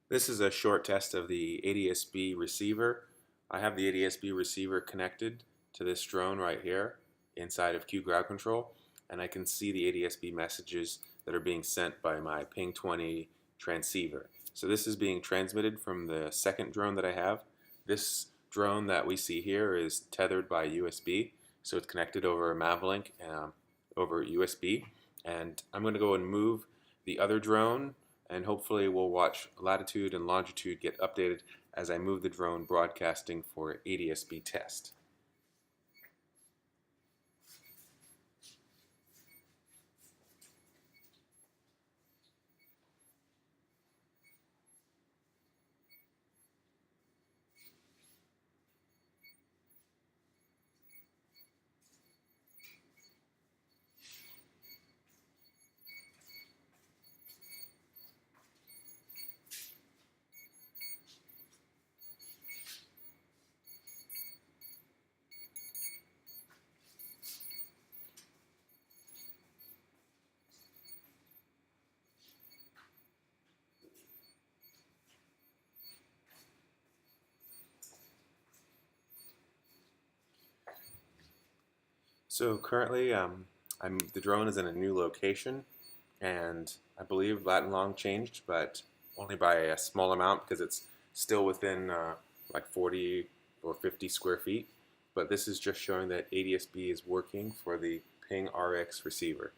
This is a short test of the ADS-B receiver. I have the ADS-B receiver connected to this drone right here inside of Ground Control, and I can see the ADS-B messages that are being sent by my Ping20 transceiver. So this is being transmitted from the second drone that I have. This drone that we see here is tethered by USB, so it's connected over a Mavlink over USB. And I'm going to go and move the other drone, and hopefully we'll watch latitude and longitude get updated as I move the drone broadcasting for ADS-B test. So currently, the drone is in a new location, and I believe lat and long changed, but only by a small amount because it's still within like 40 or 50 square feet. But this is just showing that ADS-B is working for the PingRx receiver.